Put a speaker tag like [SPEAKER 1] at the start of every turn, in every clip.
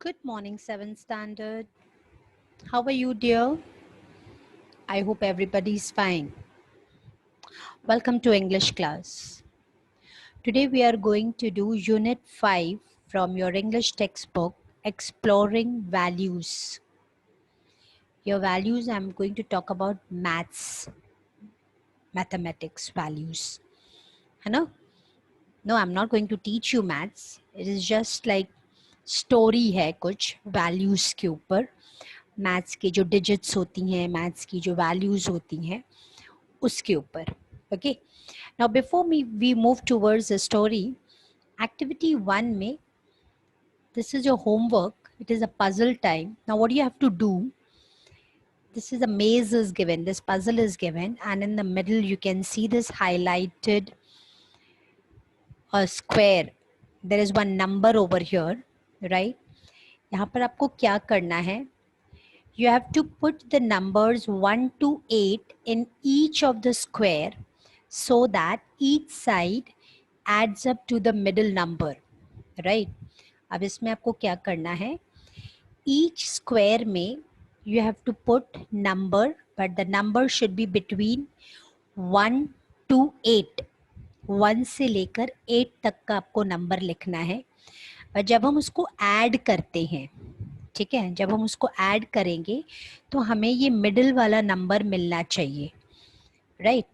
[SPEAKER 1] Good morning, 7th standard. How are you, dear? I hope everybody's fine. Welcome to English class. Today we are going to do Unit 5 from your English textbook, Exploring Values. Your values, I'm going to talk about maths, mathematics values. No, I'm not going to teach you maths. It is just like story है कुछ values के ऊपर. Maths के जो digits होती हैं, maths की जो वैल्यूज़ होती हैं, उसके ऊपर. Okay, now before we move towards the story, activity 1 में this is your homework. It is a puzzle time. Now what you have to do, this is a maze is given, this puzzle is given, and in the middle you can see this highlighted a square. There is one number over here, right? यहाँ पर आपको क्या करना है? You have to put the numbers 1 to 8 in each of the square so that each side adds up to the middle number, right? अब इसमें आपको क्या करना है? Each square में you have to put number, but the number should be between 1 to 8. 1 से लेकर 8 तक का आपको नंबर लिखना है. और जब हम उसको ऐड करते हैं, ठीक है, जब हम उसको ऐड करेंगे तो हमें ये मिडिल वाला नंबर मिलना चाहिए, right?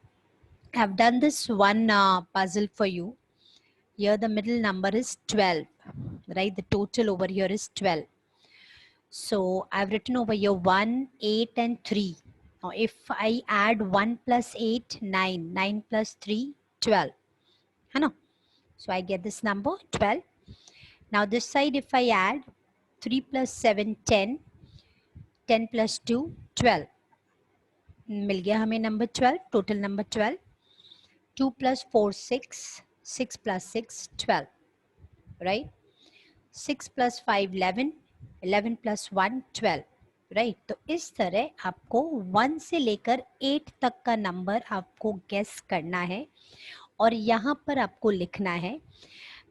[SPEAKER 1] I have done this one puzzle for you. Here the middle number is 12, right? The total over here is 12. So I have written over here 1, 8 and 3. Now if I add 1 plus 8, 9, 9 plus 3, 12, है ना? So I get this number 12. Now this side if I add 3 plus 7, 10, 10 plus 2, 12. मिल गया हमें number 12, total number 12. 2 plus 4, 6, 6 plus 6, 12, right? 6 plus 5, 11, 11 plus 1, 12, right? तो इस तरह आपको 1 से लेकर 8 तक का नंबर आपको गेस करना है और यहाँ पर आपको लिखना है,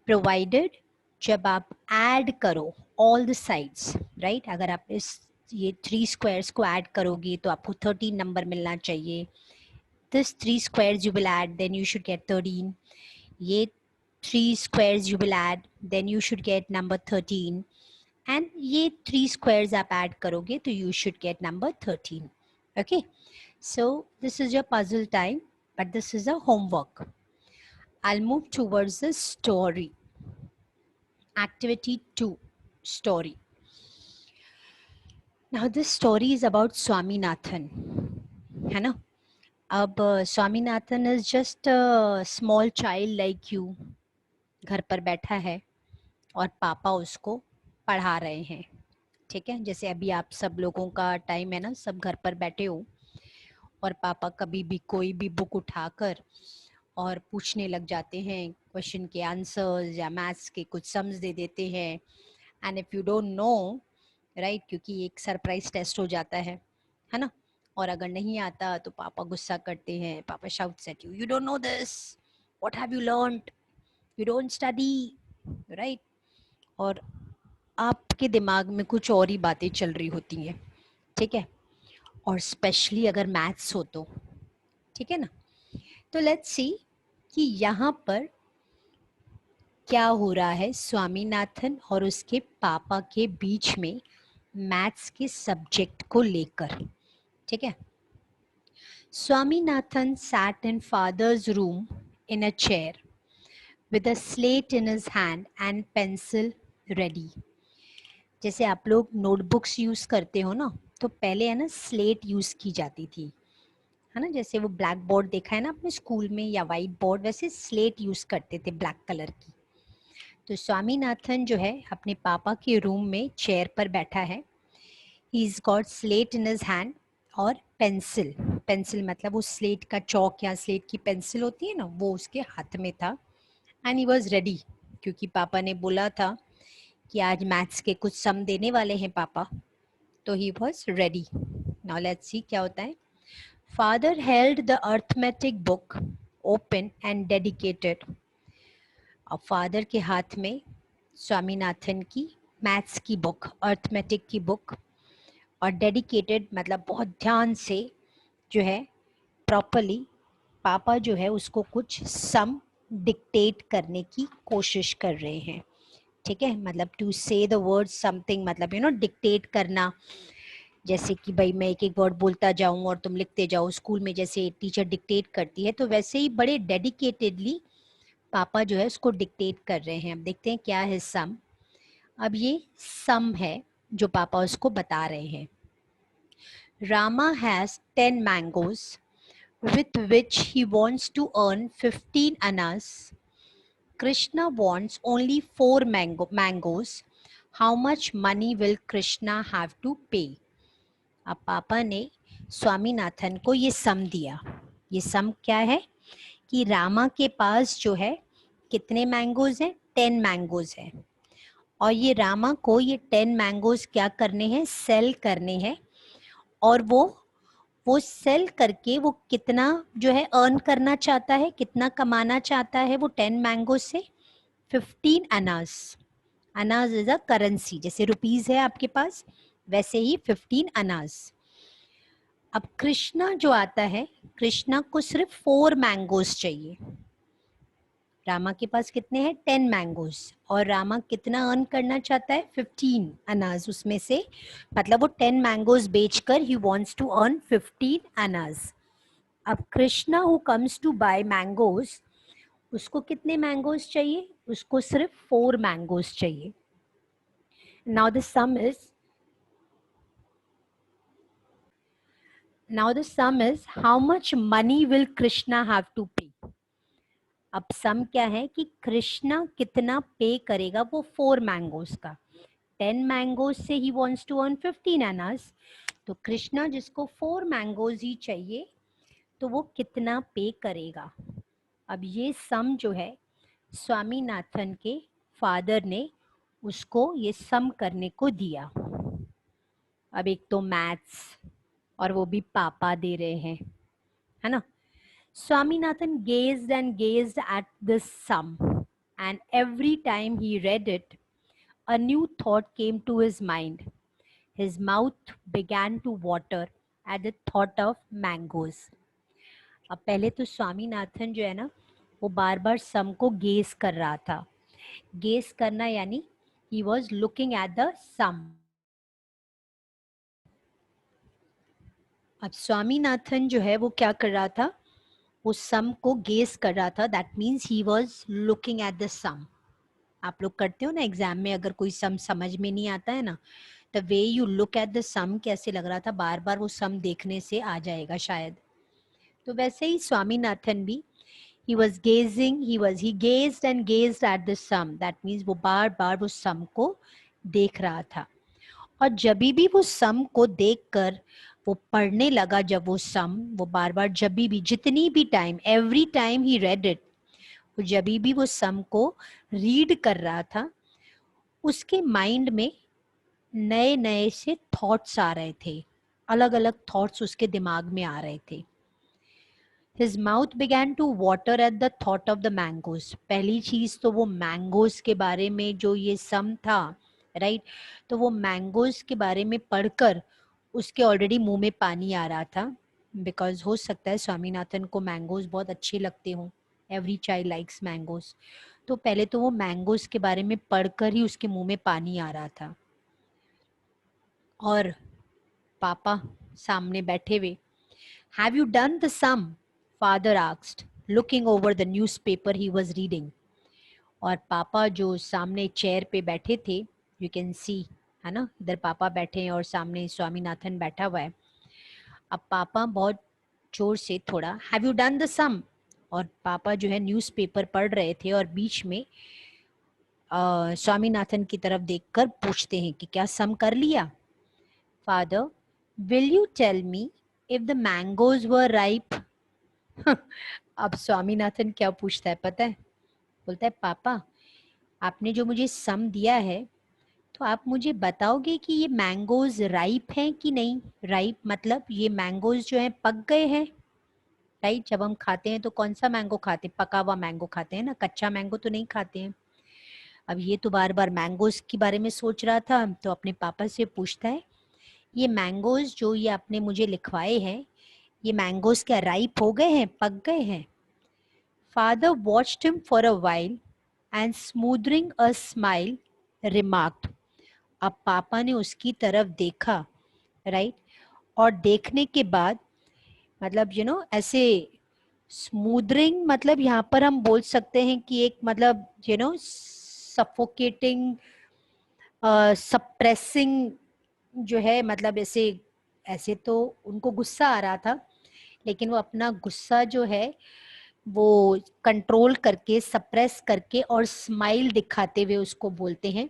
[SPEAKER 1] प्रोवाइडेड जब आप ऐड करो ऑल द साइड्स, राइट? अगर आप ये 3 स्क्वायर्स को ऐड करोगे तो आपको 13 नंबर मिलना चाहिए. This 3 squares you will add, then you should get 13. ये 3 squares you will add, then you should get number 13. And ये 3 squares आप add करोगे तो you should get number 13. Okay, so this is your puzzle time, but this is a homework. I'll move towards the story. Activity 2, story. Now this story is about Swaminathan, है ना? अब Swaminathan is just a small child like you. घर पर बैठा है और पापा उसको पढ़ा रहे हैं, ठीक है? जैसे अभी आप सब लोगों का टाइम है ना, सब घर पर बैठे हो और पापा कभी भी कोई भी बुक उठाकर और पूछने लग जाते हैं क्वेश्चन के आंसर्स या मैथ्स के कुछ सम्स दे देते हैं. And if you don't no, right, क्योंकि एक सरप्राइज टेस्ट हो जाता है ना? और अगर नहीं आता तो पापा गुस्सा करते हैं. पापा shouts at you, you don't know this, what have you learned, you don't study, right? और आपके दिमाग में कुछ और ही बातें चल रही होती हैं, ठीक है? और स्पेशली अगर मैथ्स हो तो, ठीक है ना? तो लेट्स सी कि यहाँ पर क्या हो रहा है स्वामीनाथन और उसके पापा के बीच में मैथ्स के सब्जेक्ट को लेकर, ठीक है? Swaminathan sat in father's room in a chair with a slate in his hand and pencil ready. जैसे आप लोग नोटबुक्स यूज करते हो ना, तो पहले है ना स्लेट यूज की जाती थी, है ना? जैसे वो ब्लैक बोर्ड देखा है ना अपने स्कूल में या वाइट बोर्ड, वैसे स्लेट यूज करते थे ब्लैक कलर की. तो स्वामीनाथन जो है अपने पापा के रूम में चेयर पर बैठा है. He is got slate in his hand और पेंसिल. पेंसिल मतलब वो स्लेट का चौक या स्लेट की पेंसिल होती है ना, वो उसके हाथ में था. एंड ही वॉज रेडी, क्योंकि पापा ने बोला था कि आज मैथ्स के कुछ सम देने वाले हैं पापा, तो he was ready. Now let's see क्या होता है. Father held the arithmetic book open and dedicated. अब फादर के हाथ में स्वामीनाथन की मैथ्स की बुक, अर्थमेटिक की बुक, और डेडिकेटेड मतलब बहुत ध्यान से जो है प्रॉपरली पापा जो है उसको कुछ सम डिक्टेट करने की कोशिश कर रहे हैं। ठीक है, मतलब टू से द वर्ड समथिंग, मतलब डिक्टेट करना, जैसे कि भाई मैं एक एक वर्ड बोलता जाऊं और तुम लिखते जाओ, स्कूल में जैसे टीचर डिक्टेट करती है, तो वैसे ही बड़े डेडिकेटेडली पापा जो है उसको डिक्टेट कर रहे हैं। अब देखते हैं क्या है सम। अब ये सम है जो पापा उसको बता रहे हैं। Rama has 10 mangoes with which he wants to earn 15 annas. Krishna wants only 4 mangoes. How much money will Krishna have to pay? अब पापा ने स्वामीनाथन को ये सम दिया। ये सम क्या है कि रामा के पास जो है कितने मैंगोज हैं? 10 मैंगोज हैं, और ये रामा को ये 10 मैंगोज क्या करने हैं? सेल करने हैं। और वो सेल करके वो कितना जो है अर्न करना चाहता है, कितना कमाना चाहता है वो 10 मैंगो से? 15 अनाज। अनाज इज अ करेंसी, जैसे रुपीज है आपके पास वैसे ही 15 अनाज। अब कृष्णा जो आता है, कृष्णा को सिर्फ 4 मैंगोज चाहिए। रामा के पास कितने हैं? 10 मैंगोज, और रामा कितना अर्न करना चाहता है? 15 अनाज उसमें से, मतलब वो 10 मैंगोज बेचकर ही वांट्स टू अर्न 15 अनाज। अब Krishna who comes to buy mangoes, उसको कितने मैंगोज चाहिए? उसको सिर्फ 4 मैंगोज चाहिए। Now the sum is how much money will Krishna have to pay. अब सम क्या है कि कृष्णा कितना पे करेगा वो 4 मैंगोज का। 10 मैंगोज से ही वांट्स टू अर्न 15 अनास, तो कृष्णा जिसको 4 मैंगोज ही चाहिए, तो वो कितना पे करेगा। अब ये सम जो है स्वामीनाथन के फादर ने उसको ये सम करने को दिया। अब एक तो मैथ्स, और वो भी पापा दे रहे हैं, है ना। Swaminathan gazed at this sum, and every time he read it, a new thought came to his mind. His mouth began to water at the thought of mangoes. अब पहले तो स्वामीनाथन जो है ना, वो बार बार सम को गेस कर रहा था। गेस करना यानी he was looking at the sum. अब स्वामीनाथन जो है वो क्या कर रहा था? वो सम को गेस कर रहा था, that means he was looking at the sum. आप लोग करते हो ना एग्जाम में, अगर कोई सम समझ में नहीं आता है ना, the way you look at the sum, कैसे लग रहा था, बार बार वो सम देखने से आ जाएगा शायद। तो वैसे ही स्वामीनाथन भी he gazed and gazed at the sum, that means वो बार बार वो सम को देख रहा था। और जब भी वो सम को देखकर वो पढ़ने लगा, जब वो सम वो बार बार जब भी जितनी भी time, every time he read it, वो जब भी वो सम को रीड कर रहा था, उसके माइंड में नए नए से थॉट्स आ रहे थे, अलग अलग थॉट्स उसके दिमाग में आ रहे थे। His mouth began to water at the thought of the mangoes. पहली चीज तो वो मैंगोज के बारे में जो ये सम था, राइट, तो वो मैंगोज के बारे में पढ़कर उसके ऑलरेडी मुंह में पानी आ रहा था, बिकॉज हो सकता है स्वामीनाथन को मैंगोज बहुत अच्छे लगते हों। Every child likes mangoes. तो पहले तो वो मैंगोज के बारे में पढ़कर ही उसके मुंह में पानी आ रहा था। और पापा सामने बैठे हुए, Have you done the sum? Father asked, looking over the newspaper he was reading. और पापा जो सामने चेयर पे बैठे थे, यू कैन सी, है ना, इधर पापा बैठे हैं और सामने स्वामीनाथन बैठा हुआ है। अब पापा बहुत जोर से थोड़ा, हैव यू डन द सम, और पापा जो है न्यूज़पेपर पढ़ रहे थे और बीच में स्वामीनाथन की तरफ देखकर पूछते हैं कि क्या सम कर लिया। Father, will you tell me if the mangoes were ripe. अब स्वामीनाथन क्या पूछता है पता है? बोलता है, पापा आपने जो मुझे सम दिया है, तो आप मुझे बताओगे कि ये मैंगोज राइप हैं कि नहीं। राइप मतलब ये मैंगोज जो हैं पक गए हैं, राइट। जब हम खाते हैं तो कौन सा मैंगो खाते हैं? पका हुआ मैंगो खाते हैं ना, कच्चा मैंगो तो नहीं खाते हैं। अब ये तो बार बार मैंगोज के बारे में सोच रहा था, तो अपने पापा से पूछता है, ये मैंगोज जो ये आपने मुझे लिखवाए हैं, ये मैंगोज क्या राइप हो गए हैं, पक गए हैं? Father watched him for a while and smothering a smile remarked. अब पापा ने उसकी तरफ देखा, राइट, और देखने के बाद मतलब ऐसे स्मूदरिंग, मतलब यहाँ पर हम बोल सकते हैं कि एक मतलब सफोकेटिंग, सप्रेसिंग जो है, मतलब ऐसे ऐसे तो उनको गुस्सा आ रहा था, लेकिन वो अपना गुस्सा जो है वो कंट्रोल करके, सप्रेस करके और स्माइल दिखाते हुए उसको बोलते हैं,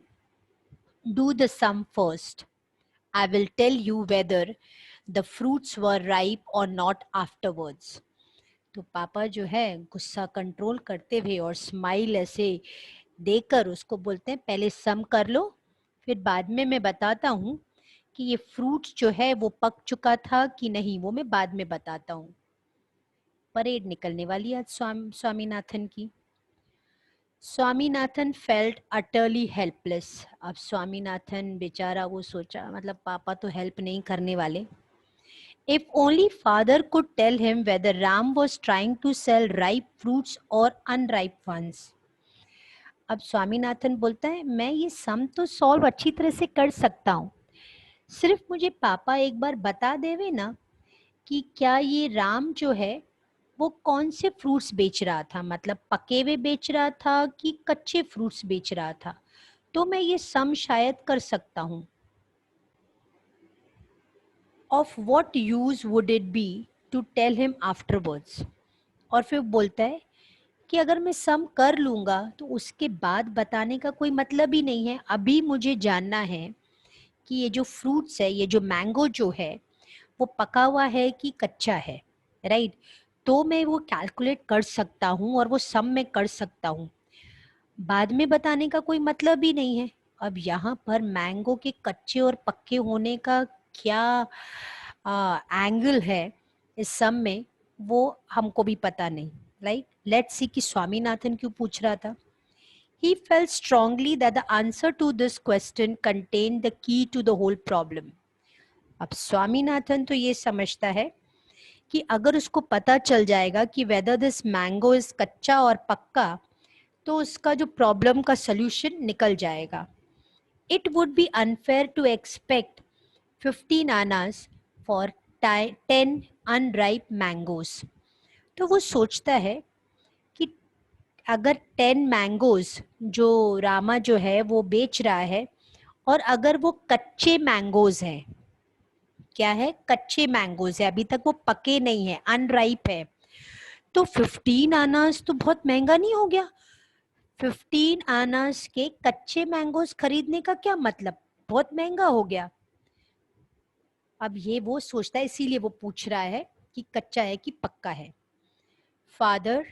[SPEAKER 1] do the sum first, I will tell you whether the fruits were ripe और नॉट आफ्टरवर्ड्स। तो पापा जो है गुस्सा कंट्रोल करते हुए और स्माइल ऐसे देकर उसको बोलते हैं, पहले सम कर लो, फिर बाद में मैं बताता हूँ कि ये फ्रूट जो है वो पक चुका था कि नहीं, वो मैं बाद में बताता हूँ। परेड निकलने वाली आज स्वामीनाथन की। Swaminathan felt utterly helpless. अब स्वामीनाथन बेचारा वो सोचा, मतलब पापा तो हेल्प नहीं करने वाले। If only father could tell him whether Ram was trying to sell ripe fruits or unripe ones. अब स्वामीनाथन बोलता है, मैं ये सम तो सॉल्व अच्छी तरह से कर सकता हूँ, सिर्फ मुझे पापा एक बार बता देवे ना कि क्या ये राम जो है वो कौन से फ्रूट्स बेच रहा था, मतलब पके हुए बेच रहा था कि कच्चे फ्रूट्स बेच रहा था, तो मैं ये सम शायद कर सकता हूँ। Of what use would it be to tell him afterwards? और फिर बोलता है कि अगर मैं सम कर लूंगा तो उसके बाद बताने का कोई मतलब ही नहीं है, अभी मुझे जानना है कि ये जो फ्रूट्स है, ये जो मैंगो जो है वो पका हुआ है कि कच्चा है, राइट? तो मैं वो कैलकुलेट कर सकता हूँ और वो सम में कर सकता हूँ, बाद में बताने का कोई मतलब ही नहीं है। अब यहाँ पर मैंगो के कच्चे और पक्के होने का क्या एंगल है इस सम में, वो हमको भी पता नहीं, राइट? लेट्स सी कि स्वामीनाथन क्यों पूछ रहा था। He felt strongly that the answer to this question contained the key to the whole problem. अब स्वामीनाथन तो ये समझता है कि अगर उसको पता चल जाएगा कि whether this mango is कच्चा और पक्का, तो उसका जो प्रॉब्लम का सॉल्यूशन निकल जाएगा। It would be unfair to expect 15 annas for 10 unripe mangoes. तो वो सोचता है कि अगर 10 मैंगोज जो रामा जो है वो बेच रहा है, और अगर वो कच्चे मैंगोज हैं, क्या है, कच्चे मैंगोज है, अभी तक वो पके नहीं है, अनराइप है, तो 15 आनास तो बहुत महंगा नहीं हो गया? 15 आनास के कच्चे मैंगोज खरीदने का क्या मतलब, बहुत महंगा हो गया। अब ये वो सोचता है, इसीलिए वो पूछ रहा है कि कच्चा है कि पक्का है। Father,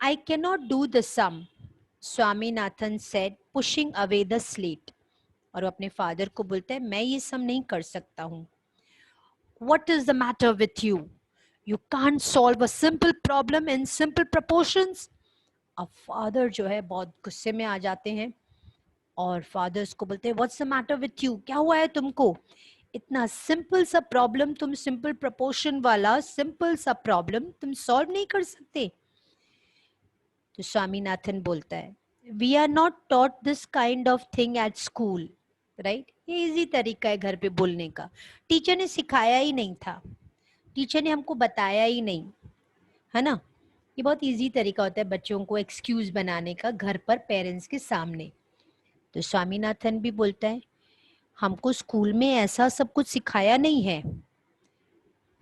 [SPEAKER 1] I cannot do the sum, Swaminathan said, pushing away the slate. और वो अपने फादर को बोलता है, मैं ये सम नहीं कर सकता हूँ। What is the matter with you? You can't solve a simple problem in simple proportions. अब फादर जो है बहुत गुस्से में आ जाते हैं और फादर्स को बोलते हैं, What's the matter with you? क्या हुआ है तुमको? इतना सिंपल सा प्रॉब्लम तुम सिंपल प्रपोर्शन वाला सिंपल सा प्रॉब्लम तुम सॉल्व नहीं कर सकते? तो स्वामीनाथन बोलता है, we are not taught this kind of thing at school, right? ये इजी तरीका है घर पे बोलने का, टीचर ने सिखाया ही नहीं था, टीचर ने हमको बताया ही नहीं, है ना? ये बहुत इजी तरीका होता है बच्चों को एक्सक्यूज बनाने का घर पर पेरेंट्स के सामने। तो स्वामीनाथन भी बोलता है, हमको स्कूल में ऐसा सब कुछ सिखाया नहीं है।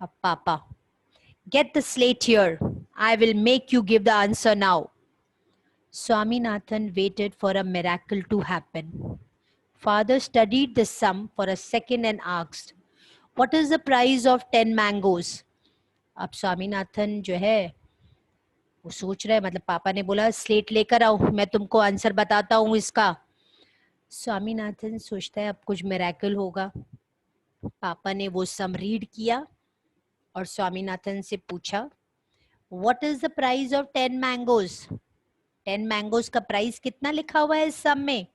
[SPEAKER 1] अब पापा, get the slate here, I will make you give the answer now. Swaminathan waited for a miracle to happen. Father studied the sum for a second and asked, What is the price of 10 mangoes? अब स्वामीनाथन जो है वो सोच रहा है, मतलब पापा ने बोला स्लेट लेकर आओ, मैं तुमको आंसर बताता हूँ इसका। स्वामीनाथन सोचता है अब कुछ मिरेकल होगा। पापा ने वो सम रीड किया और स्वामीनाथन से पूछा, What is the price of 10 mangoes? 10 mangoes का प्राइस कितना लिखा हुआ है इस सम में?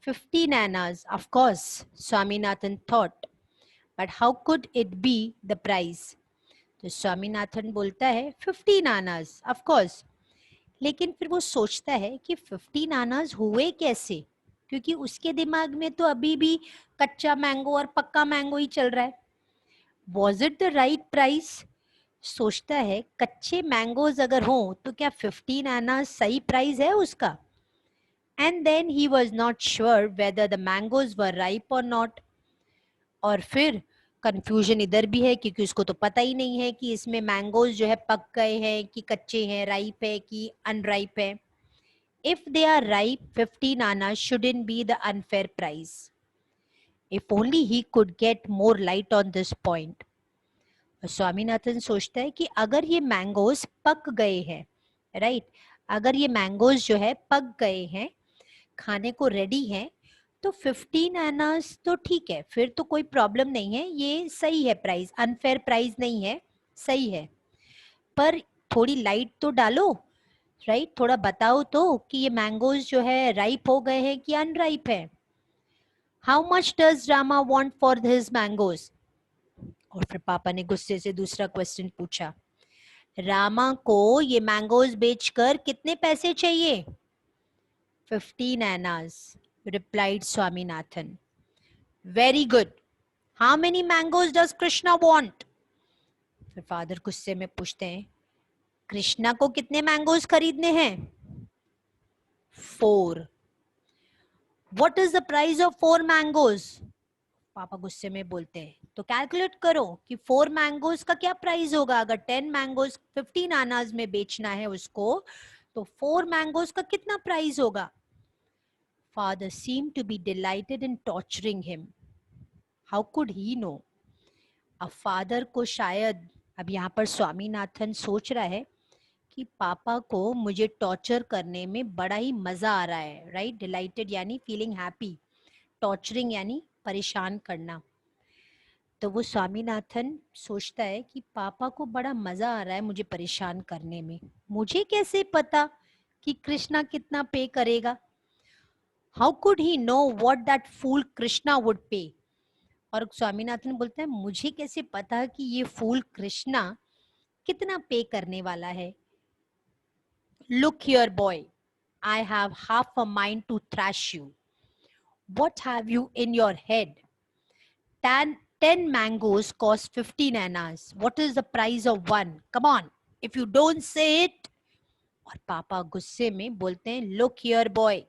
[SPEAKER 1] 15 annas. Of course, Swaminathan thought. But how could it be the price? तो स्वामीनाथन बोलता है 15 आनाज, ऑफ कोर्स। लेकिन फिर वो सोचता है कि 15 आनाज हुए कैसे, क्योंकि उसके दिमाग में तो अभी भी कच्चा मैंगो और पक्का मैंगो ही चल रहा है। Was it the right price? सोचता है कच्चे मैंगोज अगर हो तो क्या 15 आनाज सही प्राइस है उसका? And then he was not sure whether the mangoes were ripe और नॉट। और फिर कंफ्यूजन इधर भी है क्योंकि उसको तो पता ही नहीं है कि इसमें मैंगोज जो है पक गए हैं कि कच्चे हैं, राइप है कि अनराइप है। इफ दे आर राइप 15 आना shouldn't be the unfair price. If only he could get more light on this point. Swaminathan सोचता है कि अगर ये मैंगोज पक गए हैं, राइट, अगर ये मैंगोज जो है पक गए हैं, खाने को रेडी हैं, तो 15 आनास तो ठीक है, फिर तो कोई प्रॉब्लम नहीं है, ये सही है प्राइस, अनफेयर प्राइस नहीं है, सही है। पर थोड़ी लाइट तो डालो, राइट, थोड़ा बताओ तो कि ये मैंगोज जो है राइप हो गए हैं कि अनराइप है। How much does Rama want for his mangoes? और फिर पापा ने गुस्से से दूसरा क्वेश्चन पूछा, रामा को ये मैंगोज बेचकर कितने पैसे चाहिए? 15 annas, replied Swaminathan. Very good. How many mangoes does Krishna want? फिर फादर गुस्से में पूछते हैं, कृष्णा को कितने मैंगोज खरीदने हैं? 4. What is the price of 4 mangoes? पापा गुस्से में बोलते हैं, तो कैलकुलेट करो कि 4 मैंगोज का क्या प्राइस होगा। अगर 10 मैंगोज 15 आनाज में बेचना है उसको, तो 4 मैंगोज का कितना प्राइस होगा? Father seemed to be delighted in torturing him. How could he know? अब फादर को शायद, अब यहाँ पर स्वामीनाथन सोच रहा है कि पापा को मुझे टॉर्चर करने में बड़ा ही मजा आ रहा है, राइट। डिलाइटेड यानी फीलिंग हैप्पी, टॉर्चरिंग यानी परेशान करना। तो वो स्वामीनाथन सोचता है कि पापा को बड़ा मजा आ रहा है मुझे परेशान करने में, मुझे कैसे पता कि कृष्णा कितना पे करेगा? How could he know what that fool Krishna would pay? और स्वामीनाथन बोलते हैं, मुझे कैसे पता कि ये फूल कृष्णा कितना पे करने वाला है? Look here boy, I have half a mind to thrash you. What have you in your head? 10 mangoes cost 15 annas. What is the price of one? Come on, if you don't say it. और पापा गुस्से में बोलते हैं, look here boy,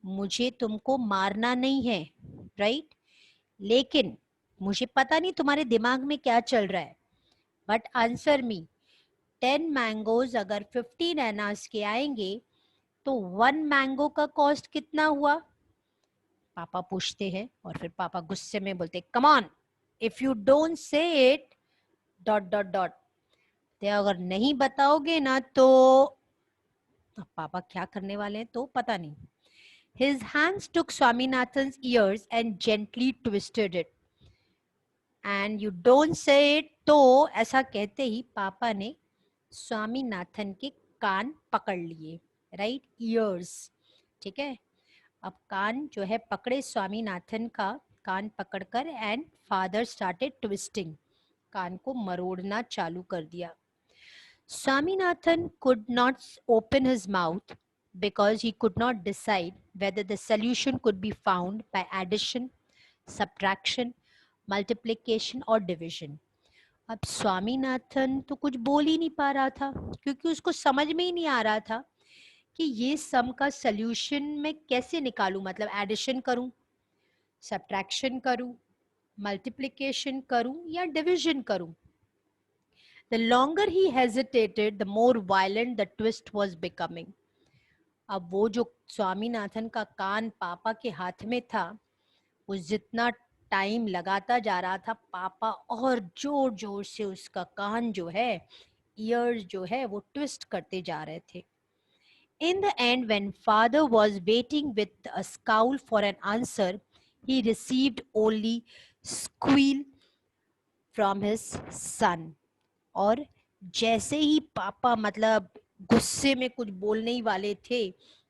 [SPEAKER 1] मुझे तुमको मारना नहीं है, राइट, लेकिन मुझे पता नहीं तुम्हारे दिमाग में क्या चल रहा है, बट आंसर मी, 10 मैंगोज अगर 15 एनास के आएंगे तो 1 मैंगो का कॉस्ट कितना हुआ? पापा पूछते हैं और फिर पापा गुस्से में बोलते, come on, if you don't say it dot dot dot, ते अगर नहीं बताओगे ना तो, अब पापा क्या करने वाले हैं तो पता नहीं। His hands took Swaminathan's ears and gently twisted it. And you don't say it, तो ऐसा कहते ही पापा ने स्वामीनाथन के कान पकड़ लिए, राइट, ईयर्स, ठीक है। अब कान जो है पकड़े स्वामीनाथन का, कान पकड़कर, एंड फादर स्टार्टेड ट्विस्टिंग, कान को मरोड़ना चालू कर दिया। Swaminathan could not open his mouth because he could not decide whether the solution could be found by addition, subtraction, multiplication or division. अब स्वामीनाथन तो कुछ बोल ही नहीं पा रहा था क्योंकि उसको समझ में ही नहीं आ रहा था कि ये सम का सॉल्यूशन मैं कैसे निकालूं, मतलब एडिशन करूं, सब्ट्रैक्शन करूं, मल्टीप्लिकेशन करूं या डिवीजन करूं। The longer he hesitated, the more violent the twist was becoming. अब वो जो स्वामीनाथन का कान पापा के हाथ में था, वो जितना टाइम लगाता जा रहा था, पापा और जोर जोर से उसका कान जो है, ईयर्स जो है, वो ट्विस्ट करते जा रहे थे। In the end, when father was waiting with a scowl for an answer, he received only squeal from his son. और जैसे ही पापा मतलब गुस्से में कुछ बोलने ही वाले थे,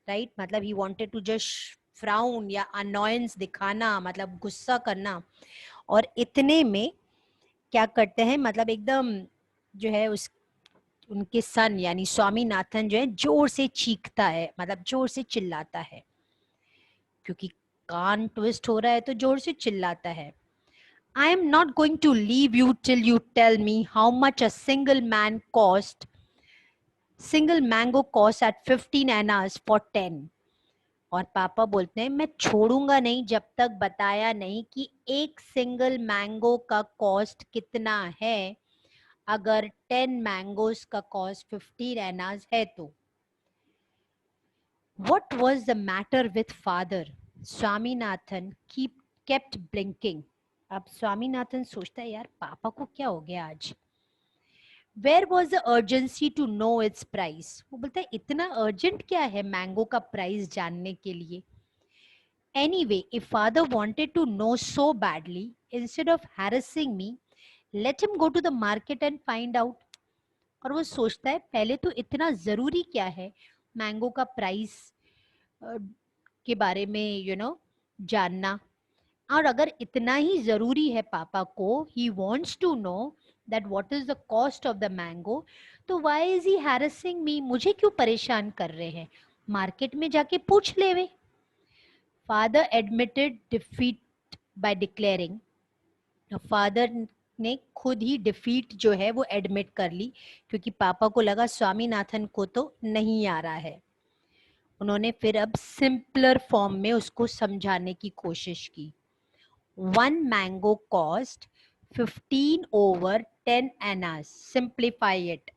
[SPEAKER 1] राइट? मतलब he wanted to just frown या अनॉयंस दिखाना, मतलब गुस्सा करना। और इतने में क्या करते हैं, मतलब एकदम जो है उस उनके सन यानी स्वामीनाथन जो है जोर से चीखता है, मतलब जोर से चिल्लाता है, क्योंकि कान ट्विस्ट हो रहा है तो जोर से चिल्लाता है। I am not going to leave you till you tell me how much a single mango costs at 15 annas for 10। और पापा बोलते हैं मैं छोड़ूंगा नहीं जब तक बताया नहीं कि एक सिंगल मैंगो का कॉस्ट कितना है, अगर 10 मैंगोज का कॉस्ट 15 एनाज है तो। What was the matter with father? Swaminathan kept blinking। अब स्वामीनाथन सोचता है यार पापा को क्या हो गया आज। Where was the urgency to know its price? वो बोलता है इतना अर्जेंट क्या है मैंगो का प्राइस जानने के लिए। Anyway, if father wanted to know so badly, instead of harassing me, let him go to the market and find out। और वो सोचता है पहले तो इतना जरूरी क्या है मैंगो का प्राइस के बारे में जानना। और अगर इतना ही जरूरी है पापा को, he wants to know that what is the cost of the mango, तो why is he harassing me, मुझे क्यों परेशान कर रहे हैं, मार्केट में जाके पूछ लेवे। Father admitted defeat by declaring. Father ने खुद ही डिफीट जो है वो एडमिट कर ली, क्योंकि पापा को लगा स्वामीनाथन को तो नहीं आ रहा है। उन्होंने फिर अब सिंपलर फॉर्म में उसको समझाने की कोशिश की। 1 mango cost 15/10 annas, simplify it।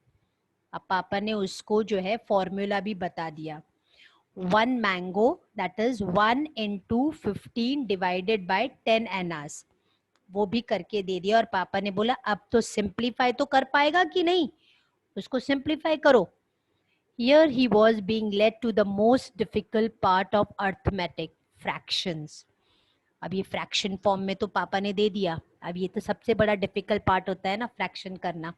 [SPEAKER 1] अब पापा ने उसको जो है फॉर्मूला भी बता दिया। 1 mango that is 1 into 15 divided by 10 annas, वो भी करके दे दिया। और पापा ने बोला अब तो सिंप्लीफाई तो कर पाएगा कि नहीं, उसको सिंप्लीफाई करो। Here he was being led to the most difficult part of arithmetic, fractions। अब ये फ्रैक्शन फॉर्म में तो पापा ने दे दिया, अब ये तो सबसे बड़ा डिफिकल्ट पार्ट होता है ना फ्रैक्शन करना।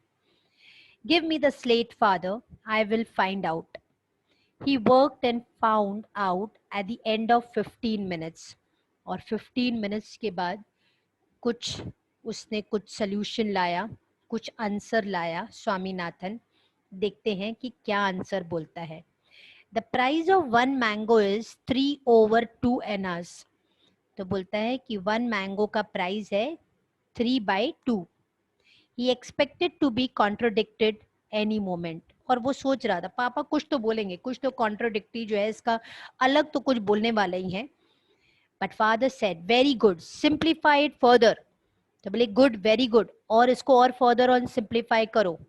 [SPEAKER 1] Give me the slate father, I will find out. He worked and found out at the end of 15 minutes. और 15 मिनट्स के बाद उसने कुछ सोल्यूशन लाया, कुछ आंसर लाया स्वामीनाथन। देखते हैं कि क्या आंसर बोलता है। The price of 1 mango is 3/2 annas। तो बोलता है कि 1 mango का प्राइस है 3/2। He expected to be contradicted any moment. और वो सोच रहा था पापा कुछ तो बोलेंगे, कुछ तो कॉन्ट्रोडिक्टी जो है इसका अलग तो कुछ बोलने वाले ही हैं। But father said very good, simplify it further. तो बोले गुड, वेरी गुड, और इसको और फर्दर ऑन सिंप्लीफाई करो।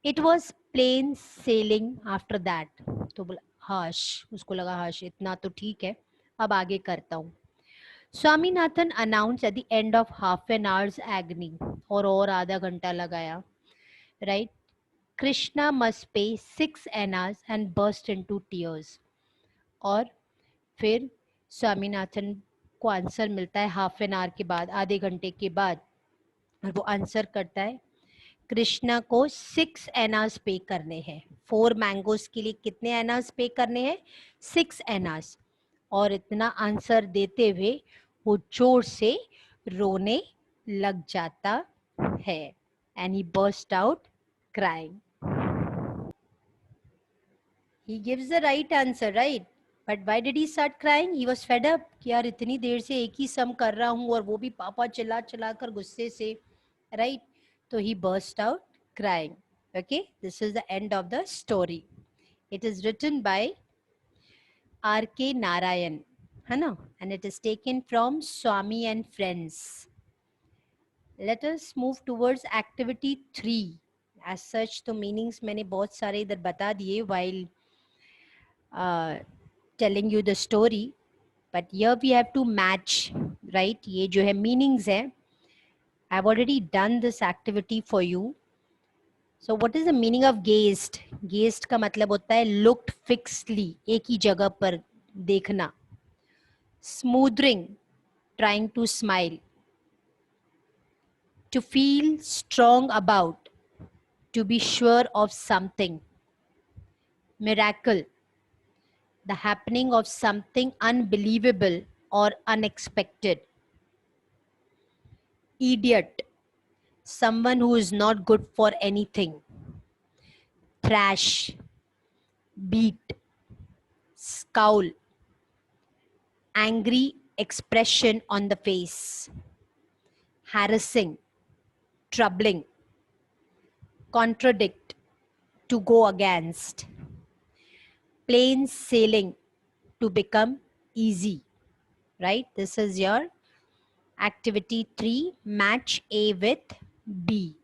[SPEAKER 1] It was plain sailing after that. तो बोला हाश, उसको लगा हाश इतना तो ठीक है, अब आगे करता हूँ। Swaminathan announce at the end of half an hours एग्नी। और आधा घंटा लगाया, right? Krishna must pay 6 annas and burst into tears. और फिर स्वामीनाथन को आंसर मिलता है हाफ एन आवर के बाद, आधे घंटे के बाद। और वो आंसर करता है कृष्णा को 6 एनास पे करने हैं। 4 मैंगोज के लिए कितने एनास पे करने हैं? 6 एनास। और इतना आंसर देते हुए वो जोर से रोने लग जाता है। And he burst out crying. He gives the right answer, right? But why did he start crying? He was fed up कि यार इतनी देर से एक ही सम कर रहा हूँ और वो भी पापा चिल्ला चिल्ला कर गुस्से से, राइट? तो he burst out crying। Okay, this is the end of the story। It is written by R.K. Narayan, है ना? And it is taken from Swami and Friends। Let us move towards activity 3। As such तो meanings मैंने बहुत सारे इधर बता दिए while telling you the story, but here we have to match, right? ये जो है meanings है, I've already done this activity for you। So what is the meaning of gazed? Gazed का मतलब होता है looked fixedly, एक ही जगह पर देखना। Smoothing, trying to smile। To feel strong about, to be sure of something। Miracle, the happening of something unbelievable or unexpected. Idiot, someone who is not good for anything. Thrash, beat, scowl, angry expression on the face. Harassing, troubling. Contradict, to go against. Plain sailing, to become easy. Right? This is your activity 3, match A with B.